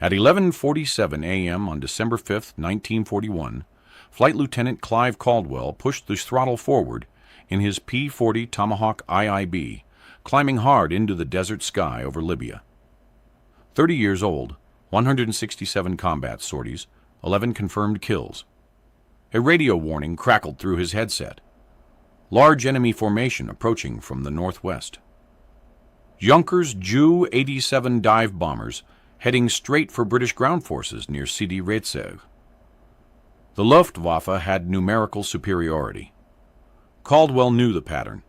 At 11:47 a.m. on December 5, 1941, Flight Lieutenant Clive Caldwell pushed the throttle forward in his P-40 Tomahawk IIB, climbing hard into the desert sky over Libya. 30 years old, 167 combat sorties, 11 confirmed kills. A radio warning crackled through his headset. Large enemy formation approaching from the northwest. Junkers Ju-87 dive bombers heading straight for British ground forces near Sidi Rezegh. The Luftwaffe had numerical superiority. Caldwell knew the pattern.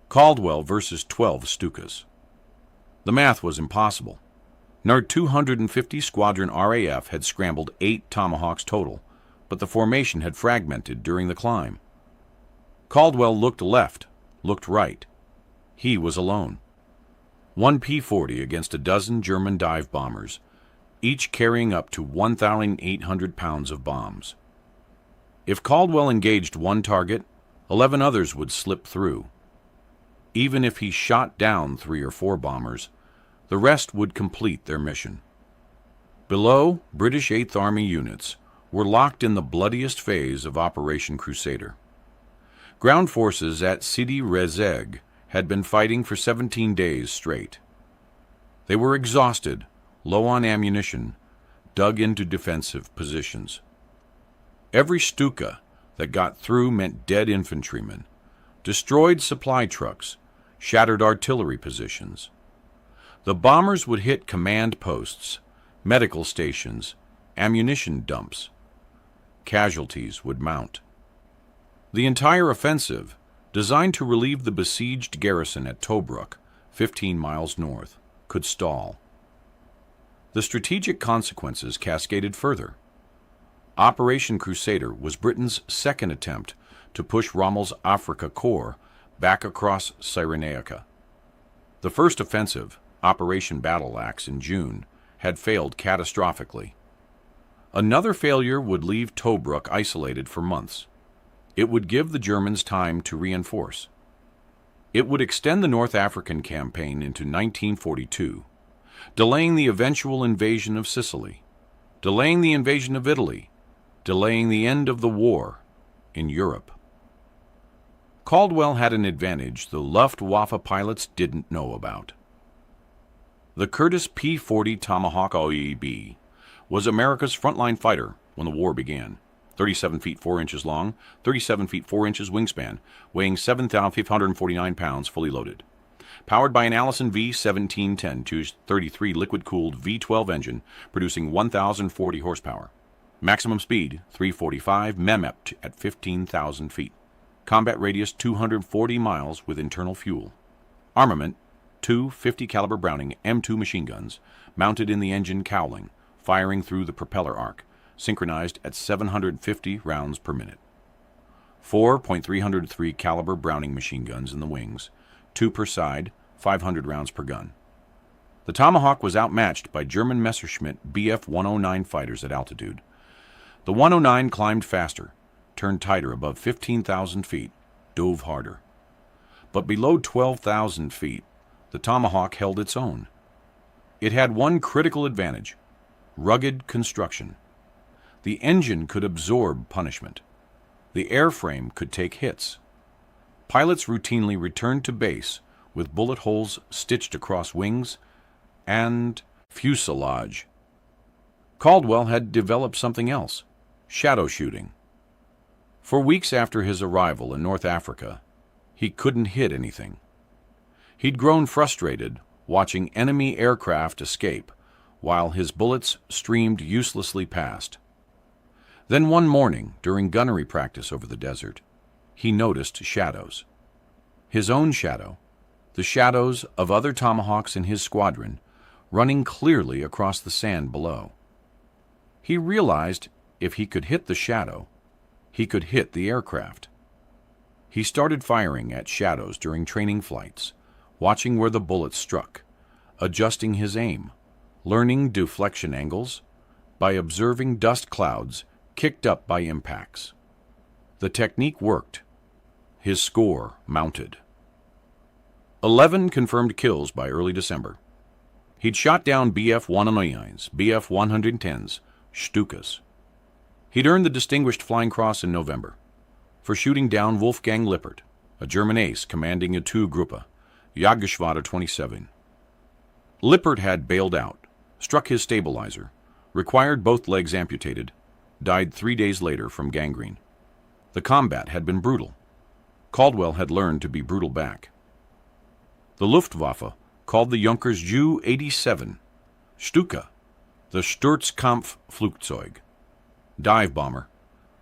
Caldwell versus 12 Stukas. The math was impossible. NARD 250 Squadron RAF had scrambled 8 Tomahawks total, but the formation had fragmented during the climb. Caldwell looked left, looked right. He was alone. One P-40 against a dozen German dive bombers, each carrying up to 1,800 pounds of bombs. If Caldwell engaged one target, 11 others would slip through. Even if he shot down 3 or 4 bombers, the rest would complete their mission. Below, British 8th Army units were locked in the bloodiest phase of Operation Crusader. Ground forces at Sidi Rezegh had been fighting for 17 days straight. They were exhausted, low on ammunition, dug into defensive positions. Every Stuka that got through meant dead infantrymen, destroyed supply trucks, shattered artillery positions. The bombers would hit command posts, medical stations, ammunition dumps. Casualties would mount. The entire offensive, designed to relieve the besieged garrison at Tobruk, 15 miles north, could stall. The strategic consequences cascaded further. Operation Crusader was Britain's second attempt to push Rommel's Afrika Korps back across Cyrenaica. The first offensive, Operation Battle Axe in June, had failed catastrophically. Another failure would leave Tobruk isolated for months. It would give the Germans time to reinforce. It would extend the North African campaign into 1942, delaying the eventual invasion of Sicily, delaying the invasion of Italy, delaying the end of the war in Europe. Caldwell had an advantage the Luftwaffe pilots didn't know about. The Curtiss P-40 Tomahawk OEB was America's frontline fighter when the war began. 37 feet 4 inches long, 37 feet 4 inches wingspan, weighing 7,549 pounds fully loaded. Powered by an Allison V1710 233 liquid-cooled V12 engine producing 1,040 horsepower. Maximum speed 345 MEMEP at 15,000 feet. Combat radius 240 miles with internal fuel. Armament 2 50 caliber Browning M2 machine guns mounted in the engine cowling, firing through the propeller arc, synchronized at 750 rounds per minute. 4 .303 caliber Browning machine guns in the wings, 2 per side, 500 rounds per gun. The Tomahawk was outmatched by German Messerschmitt Bf 109 fighters at altitude. The 109 climbed faster, turned tighter above 15,000 feet, dove harder. But below 12,000 feet, the Tomahawk held its own. It had one critical advantage: rugged construction. The engine could absorb punishment. The airframe could take hits. Pilots routinely returned to base with bullet holes stitched across wings and fuselage. Caldwell had developed something else: shadow shooting. For weeks after his arrival in North Africa, he couldn't hit anything. He'd grown frustrated watching enemy aircraft escape while his bullets streamed uselessly past. Then one morning, during gunnery practice over the desert, he noticed shadows. His own shadow, the shadows of other Tomahawks in his squadron, running clearly across the sand below. He realized if he could hit the shadow, he could hit the aircraft. He started firing at shadows during training flights, watching where the bullets struck, adjusting his aim, learning deflection angles, by observing dust clouds kicked up by impacts. The technique worked. His score mounted. 11 confirmed kills by early December. He'd shot down Bf-109s, Bf-110s, Stukas. He'd earned the Distinguished Flying Cross in November for shooting down Wolfgang Lippert, a German ace commanding a II-Gruppe, Jagdgeschwader 27. Lippert had bailed out, struck his stabilizer, required both legs amputated, died 3 days later from gangrene. The combat had been brutal. Caldwell had learned to be brutal back. The Luftwaffe called the Junkers Ju-87, Stuka, the Sturzkampfflugzeug, dive bomber.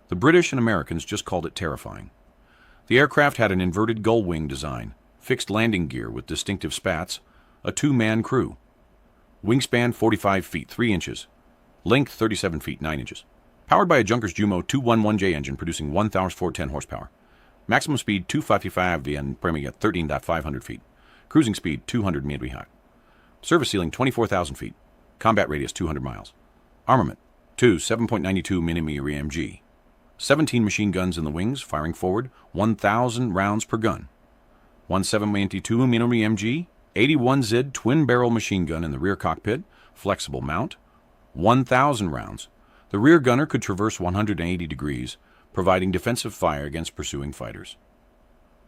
The British and Americans just called it terrifying. The aircraft had an inverted gull wing design, fixed landing gear with distinctive spats, a 2-man crew. Wingspan 45 feet 3 inches, length 37 feet 9 inches. Powered by a Junkers Jumo 211J engine producing 1,410 horsepower. Maximum speed 255 and premium at 13,500 feet. Cruising speed 200 mph. Service ceiling 24,000 feet. Combat radius 200 miles. Armament 2 7.92mm EMG. 17 machine guns in the wings, firing forward 1,000 rounds per gun. 1 7.92mm EMG, 81 ZID twin-barrel machine gun in the rear cockpit, flexible mount, 1,000 rounds. The rear gunner could traverse 180 degrees, providing defensive fire against pursuing fighters.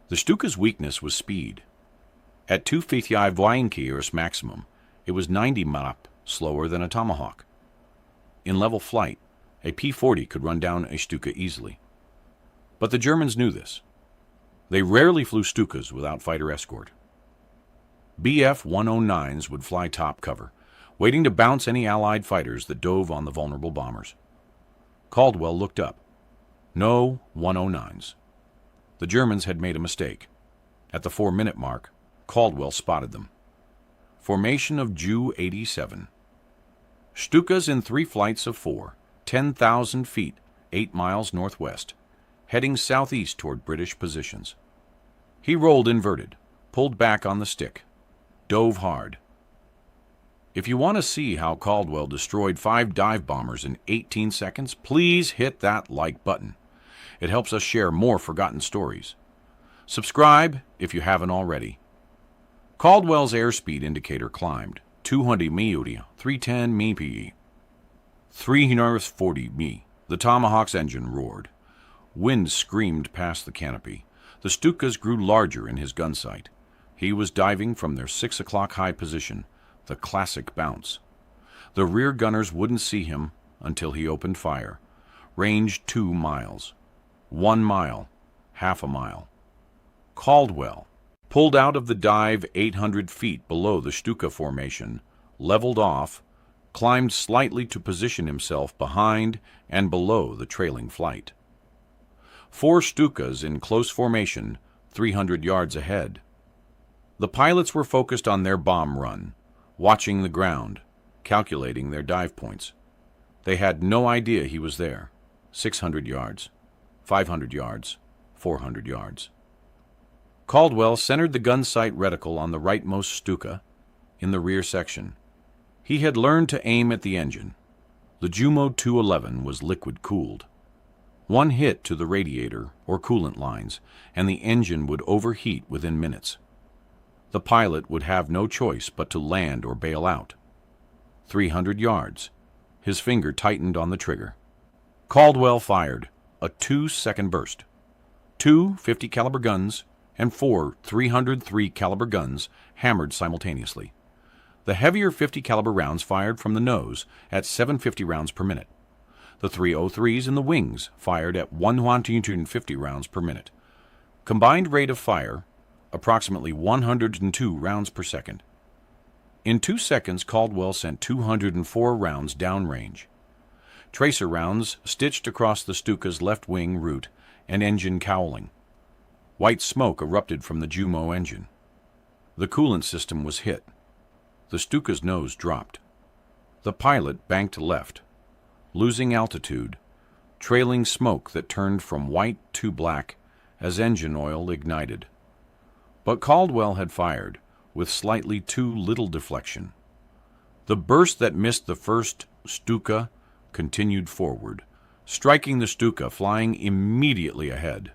The Stuka's weakness was speed. At 255 Voinkurs maximum, it was 90 Mach slower than a Tomahawk. In level flight, a P-40 could run down a Stuka easily. But the Germans knew this. They rarely flew Stukas without fighter escort. Bf-109s would fly top cover, waiting to bounce any Allied fighters that dove on the vulnerable bombers. Caldwell looked up. No 109s. The Germans had made a mistake. At the 4-minute mark, Caldwell spotted them. Formation of Ju-87. Stukas in 3 flights of 4, 10,000 feet, 8 miles northwest, heading southeast toward British positions. He rolled inverted, pulled back on the stick, dove hard. If you want to see how Caldwell destroyed 5 dive bombers in 18 seconds, please hit that like button. It helps us share more forgotten stories. Subscribe if you haven't already. Caldwell's airspeed indicator climbed 200 mph, 310 mph, 340 mph. The Tomahawk's engine roared. Wind screamed past the canopy. The Stukas grew larger in his gun sight. He was diving from their 6 o'clock high position, the classic bounce. The rear gunners wouldn't see him until he opened fire. Range 2 miles. 1 mile. Half a mile. Caldwell pulled out of the dive 800 feet below the Stuka formation, leveled off, climbed slightly to position himself behind and below the trailing flight. 4 Stukas in close formation, 300 yards ahead. The pilots were focused on their bomb run, watching the ground, calculating their dive points. They had no idea he was there. 600 yards, 500 yards, 400 yards. Caldwell centered the gun sight reticle on the rightmost Stuka in the rear section. He had learned to aim at the engine. The Jumo 211 was liquid-cooled. One hit to the radiator or coolant lines, and the engine would overheat within minutes. The pilot would have no choice but to land or bail out. 300 yards. His finger tightened on the trigger. Caldwell fired a 2-second burst. 2 50 caliber guns and 4 303 caliber guns hammered simultaneously. The heavier 50 caliber rounds fired from the nose at 750 rounds per minute. The 303s in the wings fired at 150 rounds per minute. Combined rate of fire, approximately 102 rounds per second. In 2 seconds, Caldwell sent 204 rounds downrange. Tracer rounds stitched across the Stuka's left wing root and engine cowling. White smoke erupted from the Jumo engine. The coolant system was hit. The Stuka's nose dropped. The pilot banked left, losing altitude, trailing smoke that turned from white to black as engine oil ignited. But Caldwell had fired with slightly too little deflection. The burst that missed the first Stuka continued forward, striking the Stuka flying immediately ahead.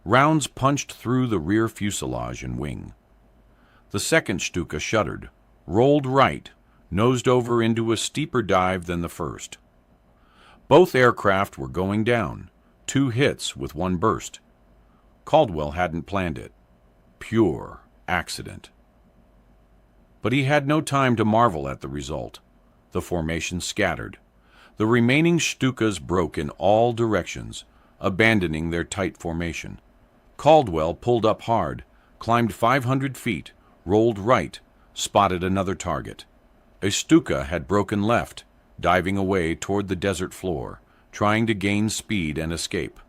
Rounds punched through the rear fuselage and wing. The second Stuka shuddered, rolled right, nosed over into a steeper dive than the first. Both aircraft were going down, 2 hits with 1 burst. Caldwell hadn't planned it. Pure accident. But he had no time to marvel at the result. The formation scattered. The remaining Stukas broke in all directions, abandoning their tight formation. Caldwell pulled up hard, climbed 500 feet, rolled right, spotted another target. A Stuka had broken left, diving away toward the desert floor, trying to gain speed and escape.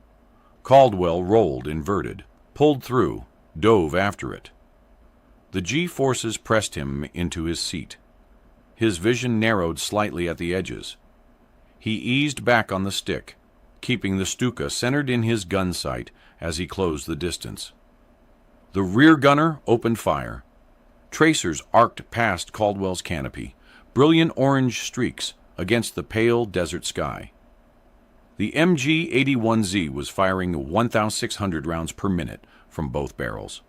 Caldwell rolled inverted, pulled through, dove after it. The G-forces pressed him into his seat. His vision narrowed slightly at the edges. He eased back on the stick, keeping the Stuka centered in his gun sight as he closed the distance. The rear gunner opened fire. Tracers arced past Caldwell's canopy, brilliant orange streaks against the pale desert sky. The MG-81Z was firing 1,600 rounds per minute from both barrels.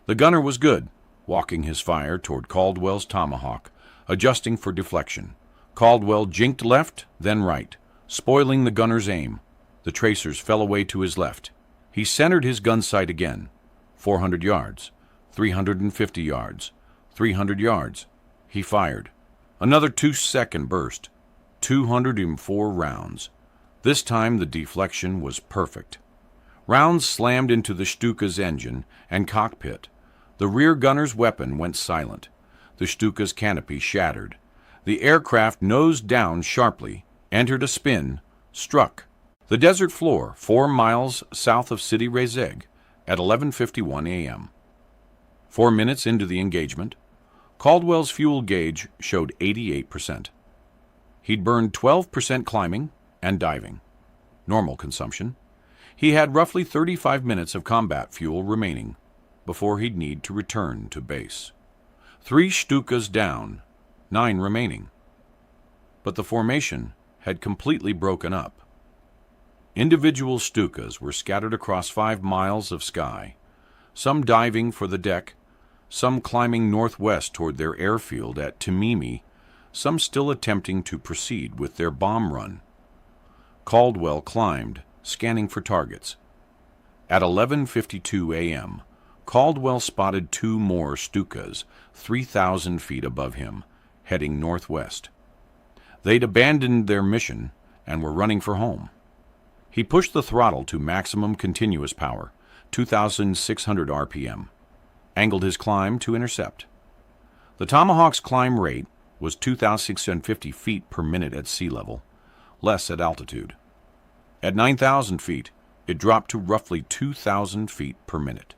The gunner was good, walking his fire toward Caldwell's Tomahawk, adjusting for deflection. Caldwell jinked left, then right, spoiling the gunner's aim. The tracers fell away to his left. He centered his gun sight again. 400 yards, 350 yards, 300 yards. He fired. Another 2-second burst. 204 rounds. This time the deflection was perfect. Rounds slammed into the Stuka's engine and cockpit. The rear gunner's weapon went silent. The Stuka's canopy shattered. The aircraft nosed down sharply, entered a spin, struck. The desert floor, 4 miles south of Sidi Rezeg, at 11:51 a.m. 4 minutes into the engagement, Caldwell's fuel gauge showed 88%. He'd burned 12% climbing and diving, normal consumption. He had roughly 35 minutes of combat fuel remaining before he'd need to return to base. 3 Stukas down, 9 remaining. But the formation had completely broken up. Individual Stukas were scattered across 5 miles of sky, some diving for the deck, some climbing northwest toward their airfield at Tamimi, some still attempting to proceed with their bomb run. Caldwell climbed, scanning for targets. At 11:52 a.m., Caldwell spotted 2 more Stukas 3,000 feet above him, heading northwest. They'd abandoned their mission and were running for home. He pushed the throttle to maximum continuous power, 2,600 RPM, angled his climb to intercept. The Tomahawk's climb rate was 2,650 feet per minute at sea level, less at altitude. At 9,000 feet, it dropped to roughly 2,000 feet per minute.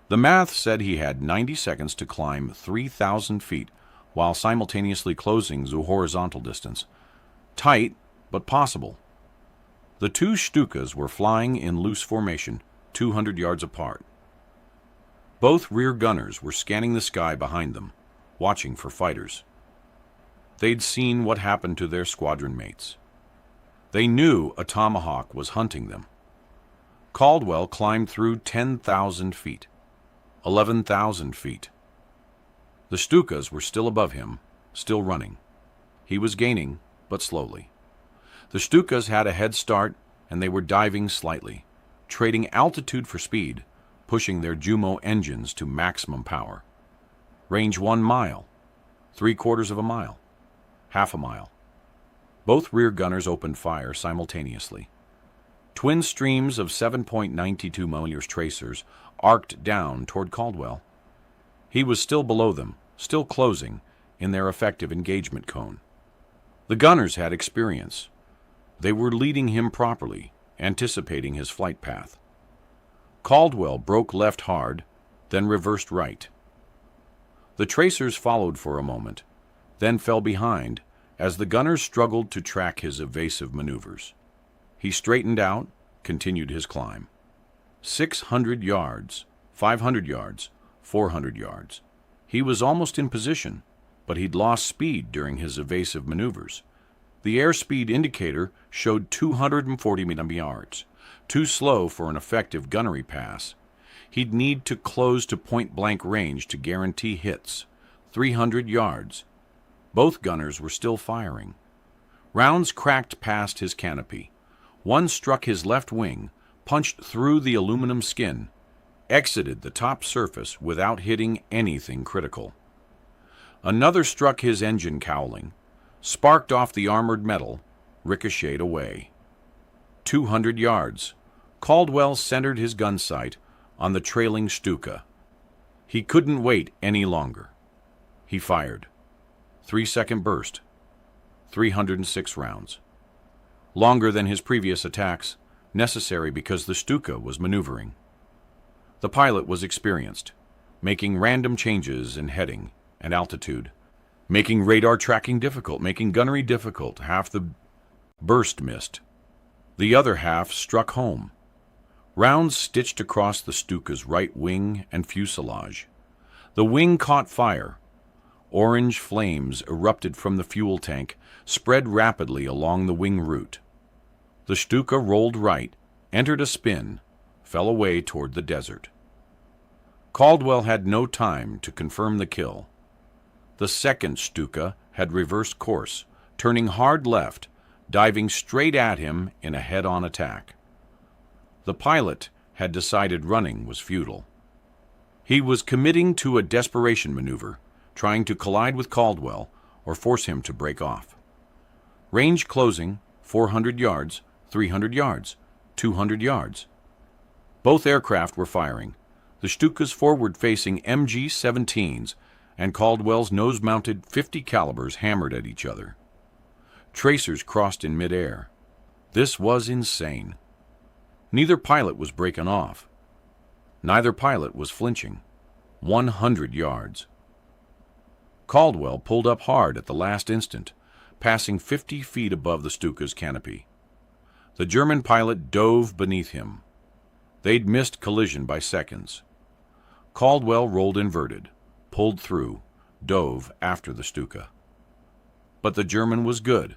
The math said he had 90 seconds to climb 3,000 feet while simultaneously closing the horizontal distance. Tight, but possible. The 2 Stukas were flying in loose formation, 200 yards apart. Both rear gunners were scanning the sky behind them, watching for fighters. They'd seen what happened to their squadron mates. They knew a Tomahawk was hunting them. Caldwell climbed through 10,000 feet, 11,000 feet. The Stukas were still above him, still running. He was gaining, but slowly. The Stukas had a head start, and they were diving slightly, trading altitude for speed, pushing their Jumo engines to maximum power. Range 1 mile, 3/4 of a mile, half a mile. Both rear gunners opened fire simultaneously. Twin streams of 7.92 mm tracers arced down toward Caldwell. He was still below them, still closing, in their effective engagement cone. The gunners had experience. They were leading him properly, anticipating his flight path. Caldwell broke left hard, then reversed right. The tracers followed for a moment, then fell behind as the gunners struggled to track his evasive maneuvers. He straightened out, continued his climb. 600 yards, 500 yards, 400 yards. He was almost in position, but he'd lost speed during his evasive maneuvers. The airspeed indicator showed 240 yards, too slow for an effective gunnery pass. He'd need to close to point-blank range to guarantee hits, 300 yards. Both gunners were still firing. Rounds cracked past his canopy. One struck his left wing, punched through the aluminum skin, exited the top surface without hitting anything critical. Another struck his engine cowling, sparked off the armored metal, ricocheted away. 200 yards. Caldwell centered his gun sight on the trailing Stuka. He couldn't wait any longer. He fired. 3-second burst. 306 rounds. Longer than his previous attacks, necessary because the Stuka was maneuvering. The pilot was experienced, making random changes in heading and altitude, making radar tracking difficult, making gunnery difficult. Half the burst missed. The other half struck home. Rounds stitched across the Stuka's right wing and fuselage. The wing caught fire. Orange flames erupted from the fuel tank, spread rapidly along the wing route. The Stuka rolled right, entered a spin, fell away toward the desert. Caldwell had no time to confirm the kill. The second Stuka had reversed course, turning hard left, diving straight at him in a head-on attack. The pilot had decided running was futile. He was committing to a desperation maneuver, trying to collide with Caldwell or force him to break off. Range closing, 400 yards, 300 yards, 200 yards. Both aircraft were firing, the Stuka's forward-facing MG-17s and Caldwell's nose-mounted .50 calibers hammered at each other. Tracers crossed in midair. This was insane. Neither pilot was breaking off. Neither pilot was flinching. 100 yards. Caldwell pulled up hard at the last instant, passing 50 feet above the Stuka's canopy. The German pilot dove beneath him. They'd missed collision by seconds. Caldwell rolled inverted, pulled through, dove after the Stuka. But the German was good.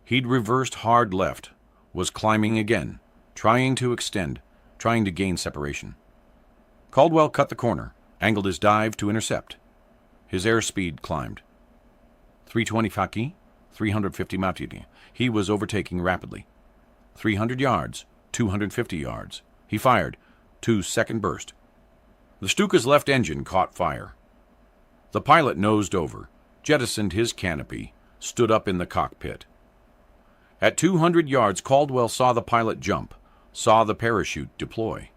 He'd reversed hard left, was climbing again, trying to extend, trying to gain separation. Caldwell cut the corner, angled his dive to intercept. His airspeed climbed. 320 Faki, 350 Matidi. He was overtaking rapidly. 300 yards, 250 yards. He fired. 2-second burst. The Stuka's left engine caught fire. The pilot nosed over, jettisoned his canopy, stood up in the cockpit. At 200 yards, Caldwell saw the pilot jump, saw the parachute deploy.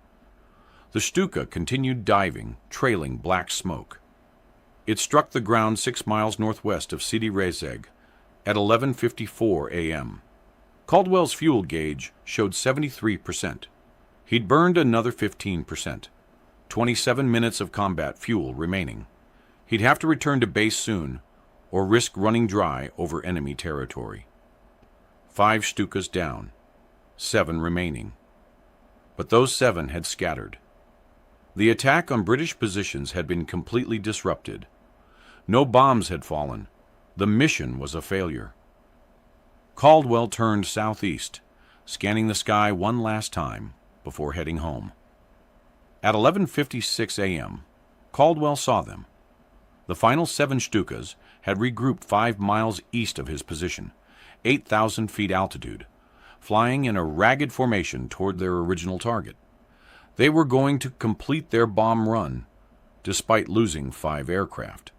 The Stuka continued diving, trailing black smoke. It struck the ground 6 miles northwest of Sidi Rezeg at 11:54 a.m. Caldwell's fuel gauge showed 73%. He'd burned another 15%. 27 minutes of combat fuel remaining. He'd have to return to base soon, or risk running dry over enemy territory. 5 Stukas down, 7 remaining. But those 7 had scattered. The attack on British positions had been completely disrupted. No bombs had fallen. The mission was a failure. Caldwell turned southeast, scanning the sky one last time before heading home. At 11:56 a.m., Caldwell saw them. The final 7 Stukas had regrouped 5 miles east of his position, 8,000 feet altitude, flying in a ragged formation toward their original target. They were going to complete their bomb run, despite losing 5 aircraft.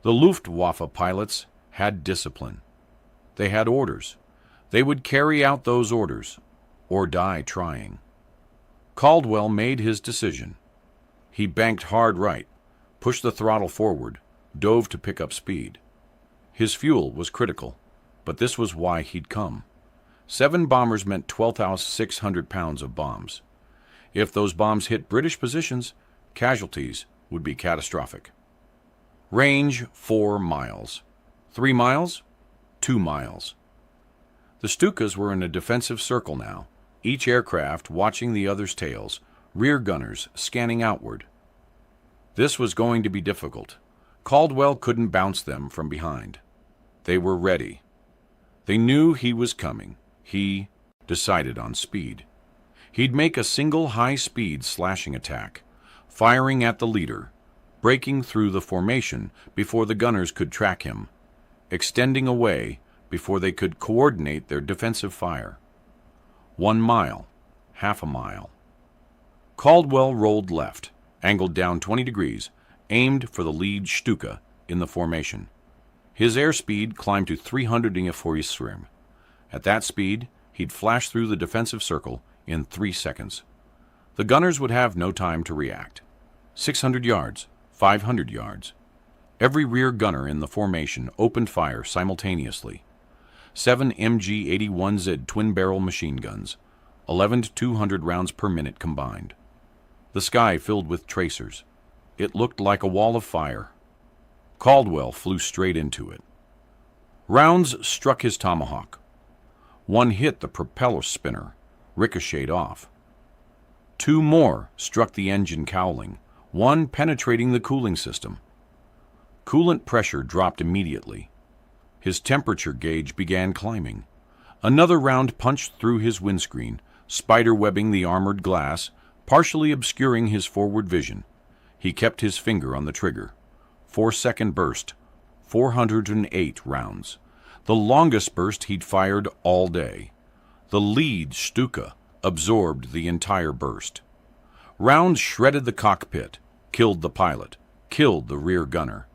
The Luftwaffe pilots had discipline. They had orders. They would carry out those orders, or die trying. Caldwell made his decision. He banked hard right, pushed the throttle forward, dove to pick up speed. His fuel was critical, but this was why he'd come. 7 bombers meant 12,600 pounds of bombs. If those bombs hit British positions, casualties would be catastrophic. Range 4 miles. 3 miles? 2 miles. The Stukas were in a defensive circle now, each aircraft watching the other's tails, rear gunners scanning outward. This was going to be difficult. Caldwell couldn't bounce them from behind. They were ready. They knew he was coming. He decided on speed. He'd make a single high-speed slashing attack, firing at the leader, breaking through the formation before the gunners could track him, extending away before they could coordinate their defensive fire. 1 mile, half a mile. Caldwell rolled left, angled down 20 degrees, aimed for the lead Stuka in the formation. His airspeed climbed to 300 km/h. At that speed, he'd flash through the defensive circle in 3 seconds. The gunners would have no time to react. 600 yards, 500 yards. Every rear gunner in the formation opened fire simultaneously. 7 MG-81Z twin-barrel machine guns, 11 to 200 rounds per minute combined. The sky filled with tracers. It looked like a wall of fire. Caldwell flew straight into it. Rounds struck his tomahawk. One hit the propeller spinner, ricocheted off. 2 more struck the engine cowling, one penetrating the cooling system. Coolant pressure dropped immediately. His temperature gauge began climbing. Another round punched through his windscreen, spider-webbing the armored glass, partially obscuring his forward vision. He kept his finger on the trigger. 4-second burst, 408 rounds. The longest burst he'd fired all day. The lead Stuka absorbed the entire burst. Rounds shredded the cockpit, killed the pilot, killed the rear gunner.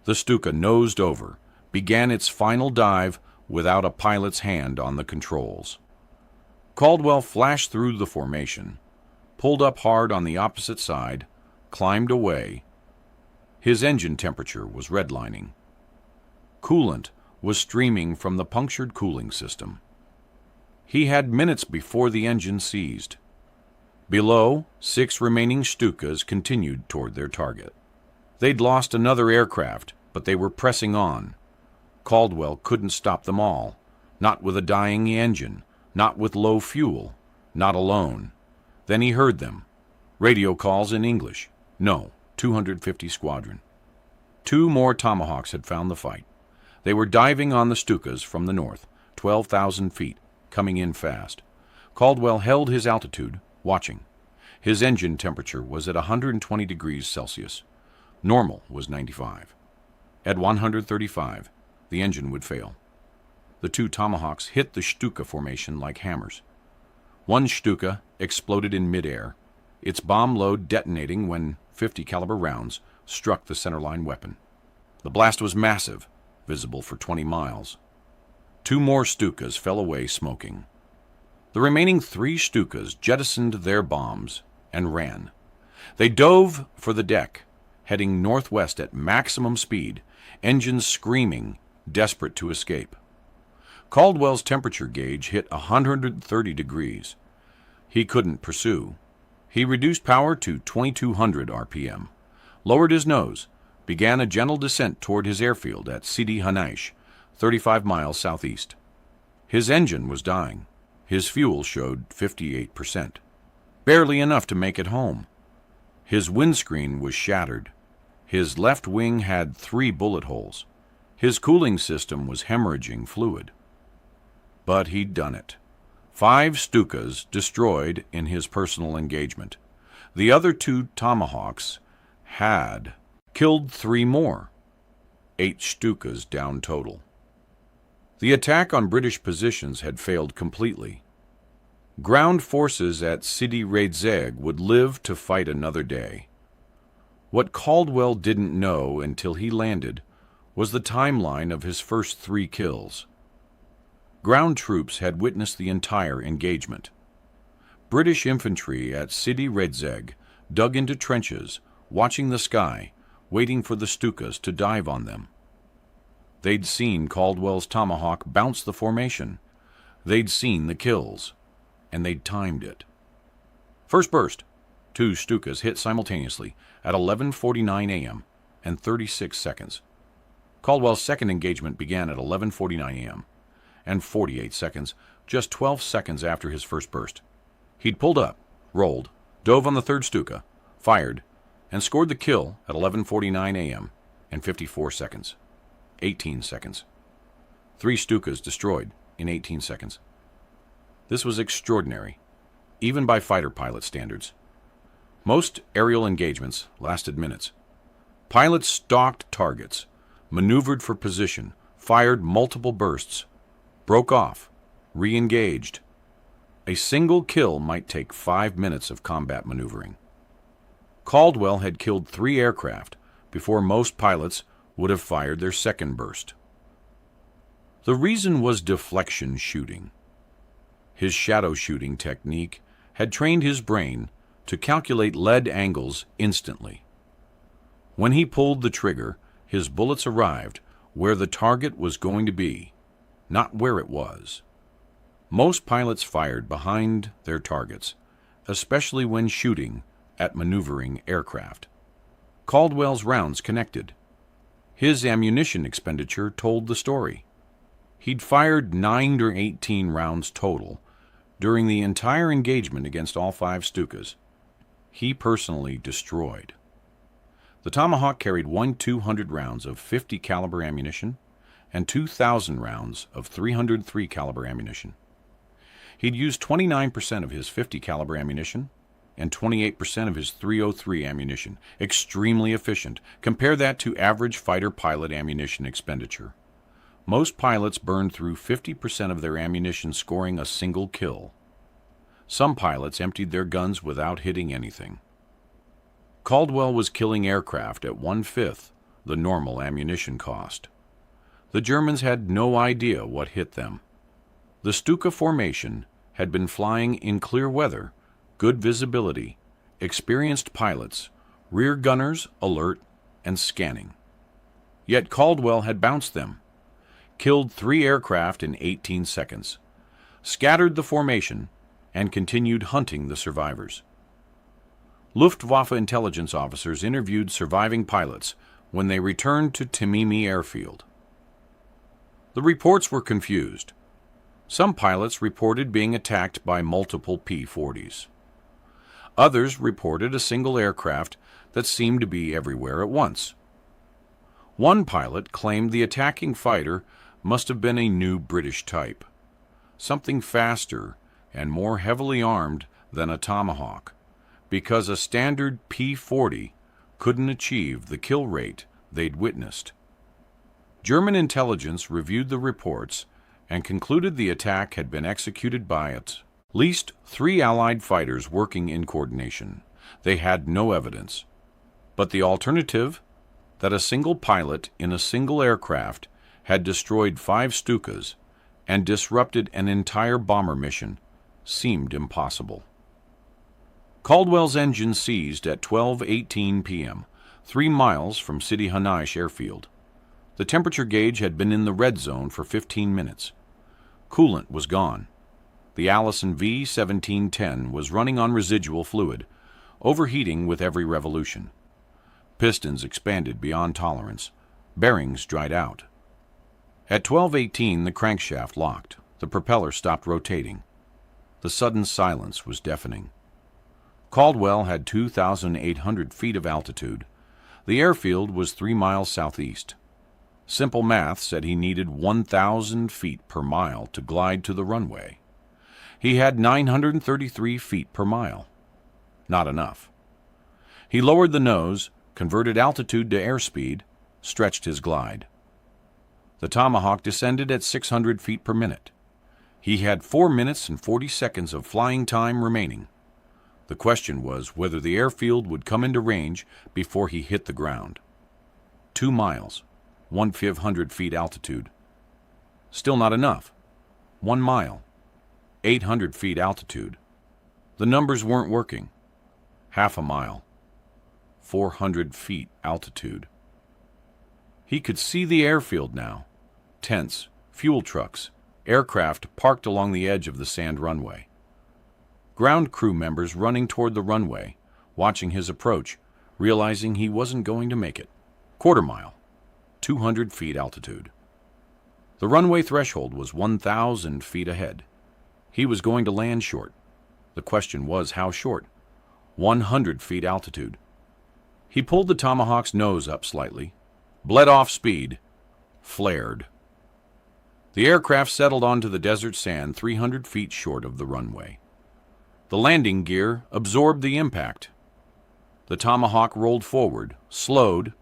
The Stuka nosed over, began its final dive without a pilot's hand on the controls. Caldwell flashed through the formation, pulled up hard on the opposite side, climbed away. His engine temperature was redlining. Coolant was streaming from the punctured cooling system. He had minutes before the engine seized. Below, 6 remaining Stukas continued toward their target. They'd lost another aircraft, but they were pressing on. Caldwell couldn't stop them all, not with a dying engine, not with low fuel, not alone. Then he heard them. Radio calls in English. No, 250 Squadron. 2 more Tomahawks had found the fight. They were diving on the Stukas from the north, 12,000 feet, coming in fast. Caldwell held his altitude, watching. His engine temperature was at 120 degrees Celsius. Normal was 95. At 135, the engine would fail. The 2 Tomahawks hit the Stuka formation like hammers. One Stuka exploded in midair, its bomb load detonating when 50 caliber rounds struck the centerline weapon. The blast was massive, visible for 20 miles. 2 more Stukas fell away smoking. The remaining 3 Stukas jettisoned their bombs and ran. They dove for the deck, heading northwest at maximum speed, engines screaming, desperate to escape. Caldwell's temperature gauge hit 130 degrees. He couldn't pursue. He reduced power to 2200 RPM, lowered his nose, began a gentle descent toward his airfield at Sidi Hanaish, 35 miles southeast. His engine was dying. His fuel showed 58%. Barely enough to make it home. His windscreen was shattered. His left wing had 3 bullet holes. His cooling system was hemorrhaging fluid. But he'd done it. 5 Stukas destroyed in his personal engagement. The other 2 Tomahawks had killed 3 more. 8 Stukas down total. The attack on British positions had failed completely. Ground forces at Sidi Rezeg would live to fight another day. What Caldwell didn't know until he landed was the timeline of his first 3 kills. Ground troops had witnessed the entire engagement. British infantry at Sidi Rezeg dug into trenches, watching the sky, waiting for the Stukas to dive on them. They'd seen Caldwell's Tomahawk bounce the formation. They'd seen the kills, and they'd timed it. First burst. 2 Stukas hit simultaneously at 11:49 a.m. and 36 seconds. Caldwell's second engagement began at 11:49 a.m. and 48 seconds, just 12 seconds after his first burst. He'd pulled up, rolled, dove on the 3rd Stuka, fired, and scored the kill at 11:49 a.m. and 54 seconds. 18 seconds. 3 Stukas destroyed in 18 seconds. This was extraordinary, even by fighter pilot standards. Most aerial engagements lasted minutes, Pilots stalked targets, maneuvered for position, fired multiple bursts, broke off, re-engaged. A single kill might take 5 minutes of combat maneuvering. Caldwell had killed 3 aircraft before most pilots would have fired their second burst. The reason was deflection shooting. His shadow shooting technique had trained his brain to calculate lead angles instantly. When he pulled the trigger, his bullets arrived where the target was going to be, not where it was. Most pilots fired behind their targets, especially when shooting at maneuvering aircraft. Caldwell's rounds connected. His ammunition expenditure told the story. He'd fired 9 or 18 rounds total during the entire engagement against all 5 Stukas. He personally destroyed. The Tomahawk carried 200 rounds of .50 caliber ammunition and 2,000 rounds of .303 caliber ammunition. He'd used 29% of his .50 caliber ammunition and 28% of his .303 ammunition. Extremely efficient. Compare that to average fighter pilot ammunition expenditure. Most pilots burned through 50% of their ammunition scoring a single kill. Some pilots emptied their guns without hitting anything. Caldwell was killing aircraft at 1/5 the normal ammunition cost. The Germans had no idea what hit them. The Stuka formation had been flying in clear weather, good visibility, experienced pilots, rear gunners alert and scanning. Yet Caldwell had bounced them, killed 3 aircraft in 18 seconds, scattered the formation, and continued hunting the survivors. Luftwaffe intelligence officers interviewed surviving pilots when they returned to Timimi Airfield. The reports were confused. Some pilots reported being attacked by multiple P-40s. Others reported a single aircraft that seemed to be everywhere at once. One pilot claimed the attacking fighter must have been a new British type, something faster and more heavily armed than a Tomahawk, because a standard P-40 couldn't achieve the kill rate they'd witnessed. German intelligence reviewed the reports and concluded the attack had been executed by at least 3 Allied fighters working in coordination. They had no evidence. But the alternative, that a single pilot in a single aircraft had destroyed 5 Stukas and disrupted an entire bomber mission, seemed impossible. Caldwell's engine seized at 12:18 p.m., 3 miles from Sidi Hanaish Airfield. The temperature gauge had been in the red zone for 15 minutes. Coolant was gone. The Allison V-1710 was running on residual fluid, overheating with every revolution. Pistons expanded beyond tolerance. Bearings dried out. At 12:18, the crankshaft locked. The propeller stopped rotating. The sudden silence was deafening. Caldwell had 2,800 feet of altitude. The airfield was 3 miles southeast. Simple math said he needed 1,000 feet per mile to glide to the runway. He had 933 feet per mile. Not enough. He lowered the nose, converted altitude to airspeed, stretched his glide. The Tomahawk descended at 600 feet per minute. He had 4 minutes and 40 seconds of flying time remaining. The question was whether the airfield would come into range before he hit the ground. 2 miles, 1,500 feet altitude. Still not enough. 1 mile, 800 feet altitude. The numbers weren't working. Half a mile, 400 feet altitude. He could see the airfield now. Tents, fuel trucks, aircraft parked along the edge of the sand runway. Ground crew members running toward the runway, watching his approach, realizing he wasn't going to make it. Quarter mile, 200 feet altitude. The runway threshold was 1,000 feet ahead. He was going to land short. The question was how short? 100 feet altitude. He pulled the Tomahawk's nose up slightly, bled off speed, flared. The aircraft settled onto the desert sand 300 feet short of the runway. The landing gear absorbed the impact. The Tomahawk rolled forward, slowed,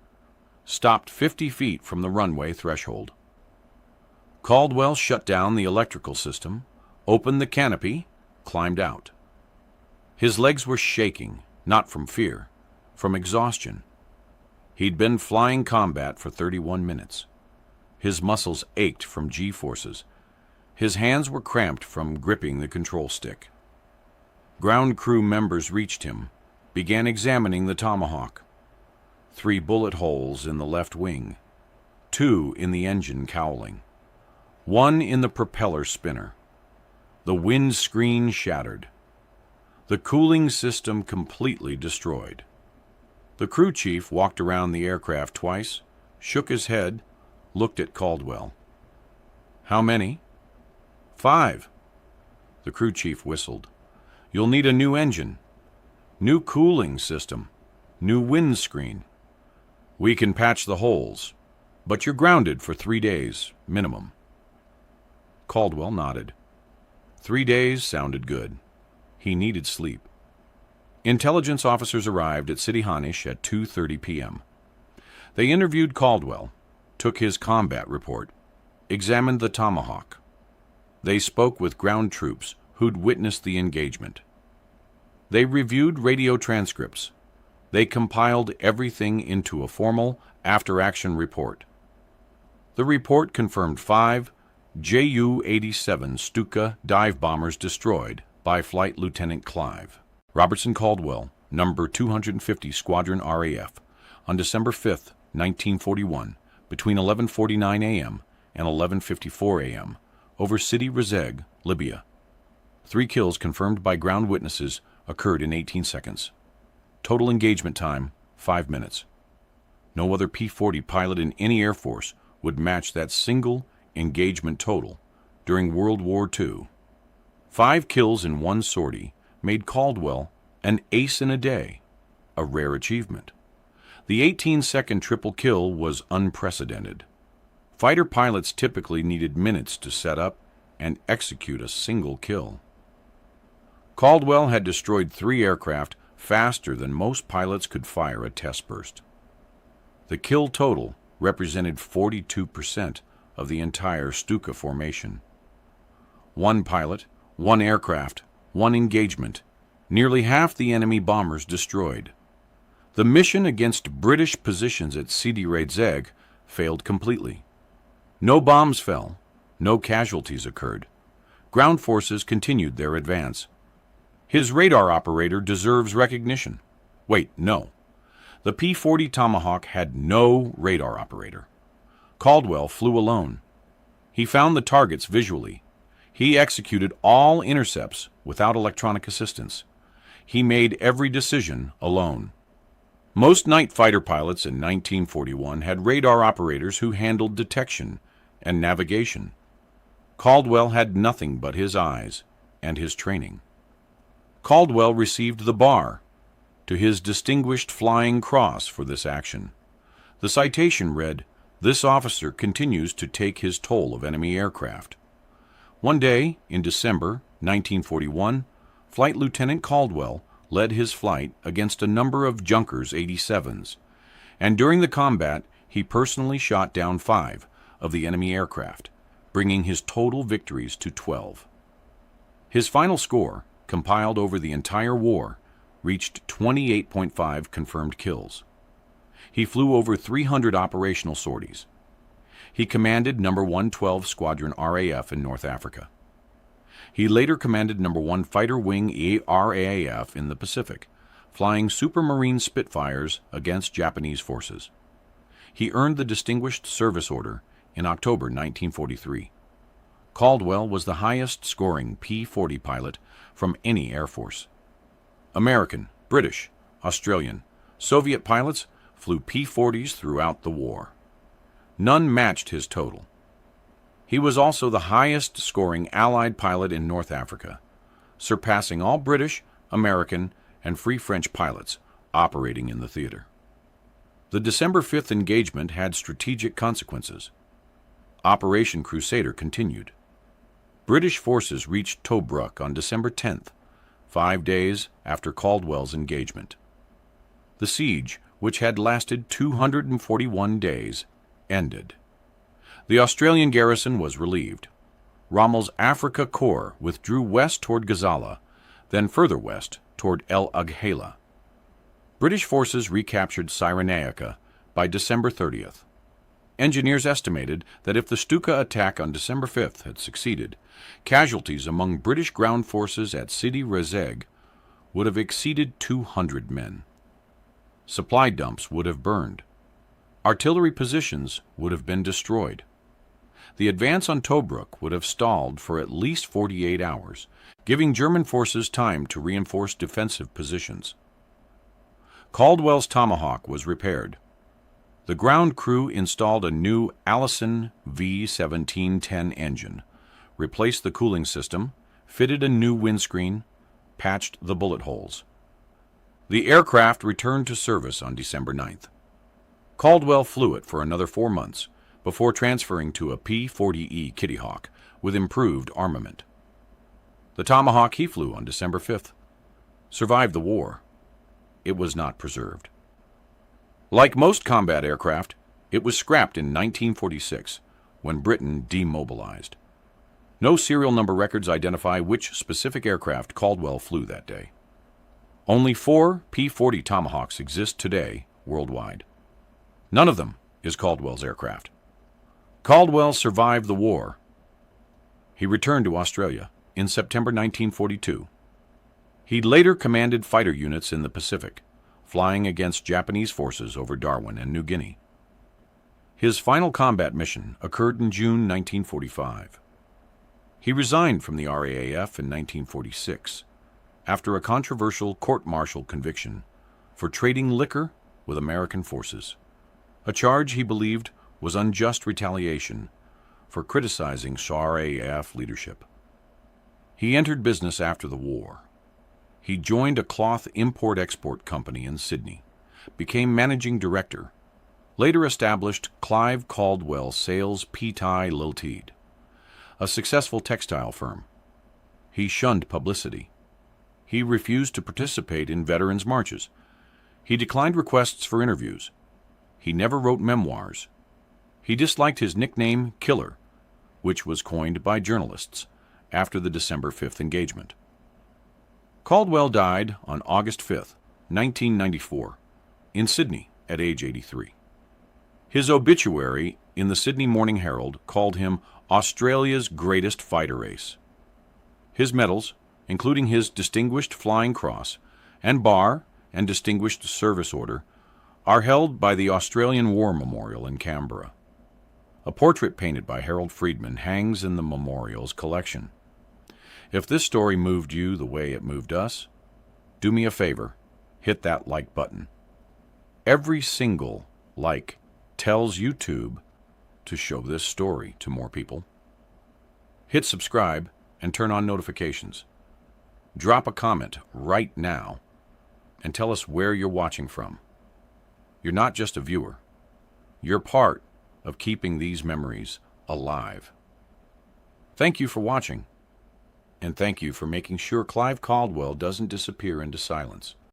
stopped 50 feet from the runway threshold. Caldwell shut down the electrical system, opened the canopy, climbed out. His legs were shaking, not from fear, from exhaustion. He'd been flying combat for 31 minutes. His muscles ached from G-forces. His hands were cramped from gripping the control stick. Ground crew members reached him, began examining the Tomahawk. 3 bullet holes in the left wing, 2 in the engine cowling, 1 in the propeller spinner. The windscreen shattered. The cooling system completely destroyed. The crew chief walked around the aircraft twice, shook his head, looked at Caldwell. "How many?" "5. The crew chief whistled. "You'll need a new engine, new cooling system, new windscreen. We can patch the holes, but you're grounded for 3 days, minimum." Caldwell nodded. 3 days sounded good. He needed sleep. Intelligence officers arrived at City Hanish at 2:30 p.m. They interviewed Caldwell, took his combat report, examined the Tomahawk. They spoke with ground troops who'd witnessed the engagement. They reviewed radio transcripts. They compiled everything into a formal after-action report. The report confirmed 5 Ju-87 Stuka dive bombers destroyed by Flight Lieutenant Clive Robertson Caldwell, number 250 Squadron RAF, on December 5, 1941, between 11:49 a.m. and 11:54 a.m., over Sidi Rezegh, Libya. 3 kills confirmed by ground witnesses occurred in 18 seconds. Total engagement time, 5 minutes. No other P-40 pilot in any Air Force would match that single engagement total during World War II. 5 kills in one sortie made Caldwell an ace in a day, a rare achievement. The 18-second triple kill was unprecedented. Fighter pilots typically needed minutes to set up and execute a single kill. Caldwell had destroyed 3 aircraft faster than most pilots could fire a test burst. The kill total represented 42% of the entire Stuka formation. 1 pilot, 1 aircraft, 1 engagement, nearly half the enemy bombers destroyed. The mission against British positions at Sidi Rezegh failed completely. No bombs fell, no casualties occurred. Ground forces continued their advance. His radar operator deserves recognition. Wait, no. The P-40 Tomahawk had no radar operator. Caldwell flew alone. He found the targets visually. He executed all intercepts without electronic assistance. He made every decision alone. Most night fighter pilots in 1941 had radar operators who handled detection and navigation. Caldwell had nothing but his eyes and his training. Caldwell received the bar to his Distinguished Flying Cross for this action. The citation read, "This officer continues to take his toll of enemy aircraft." One day, in December 1941, Flight Lieutenant Caldwell led his flight against a number of Junkers 87s, and during the combat he personally shot down 5 of the enemy aircraft, bringing his total victories to 12. His final score, compiled over the entire war, reached 28.5 confirmed kills. He flew over 300 operational sorties. He commanded No. 112 Squadron RAF in North Africa. He later commanded No. 1 Fighter Wing RAF in the Pacific, flying Supermarine Spitfires against Japanese forces. He earned the Distinguished Service Order in October 1943. Caldwell was the highest-scoring P-40 pilot from any Air Force. American, British, Australian, Soviet pilots flew P-40s throughout the war. None matched his total. He was also the highest-scoring Allied pilot in North Africa, surpassing all British, American, and Free French pilots operating in the theater. The December 5th engagement had strategic consequences. Operation Crusader continued. British forces reached Tobruk on December 10th, 5 days after Caldwell's engagement. The siege which had lasted 241 days, ended. The Australian garrison was relieved. Rommel's Africa Corps withdrew west toward Gazala, then further west toward El Agheila. British forces recaptured Cyrenaica by December 30th. Engineers estimated that if the Stuka attack on December 5th had succeeded, casualties among British ground forces at Sidi Rezeg would have exceeded 200 men. Supply dumps would have burned. Artillery positions would have been destroyed. The advance on Tobruk would have stalled for at least 48 hours, giving German forces time to reinforce defensive positions. Caldwell's Tomahawk was repaired. The ground crew installed a new Allison V1710 engine, replaced the cooling system, fitted a new windscreen, patched the bullet holes. The aircraft returned to service on December 9th. Caldwell flew it for another 4 months before transferring to a P-40E Kitty Hawk with improved armament. The Tomahawk he flew on December 5th survived the war. It was not preserved. Like most combat aircraft, it was scrapped in 1946 when Britain demobilized. No serial number records identify which specific aircraft Caldwell flew that day. Only 4 P-40 Tomahawks exist today worldwide. None of them is Caldwell's aircraft. Caldwell survived the war. He returned to Australia in September 1942. He later commanded fighter units in the Pacific, flying against Japanese forces over Darwin and New Guinea. His final combat mission occurred in June 1945. He resigned from the RAAF in 1946 after a controversial court-martial conviction for trading liquor with American forces, a charge he believed was unjust retaliation for criticizing RAAF leadership. He entered business after the war. He joined a cloth import-export company in Sydney, became managing director, later established Clive Caldwell Sales Pty Ltd, a successful textile firm. He shunned publicity. He refused to participate in veterans' marches. He declined requests for interviews. He never wrote memoirs. He disliked his nickname Killer, which was coined by journalists after the December 5th engagement. Caldwell died on August 5, 1994, in Sydney at age 83. His obituary in the Sydney Morning Herald called him Australia's greatest fighter ace. His medals, including his Distinguished Flying Cross and Bar and Distinguished Service Order, are held by the Australian War Memorial in Canberra. A portrait painted by Harold Friedman hangs in the memorial's collection. If this story moved you the way it moved us, do me a favor, hit that like button. Every single like tells YouTube to show this story to more people. Hit subscribe and turn on notifications. Drop a comment right now and tell us where you're watching from. You're not just a viewer. You're part of keeping these memories alive. Thank you for watching. And thank you for making sure Clive Caldwell doesn't disappear into silence.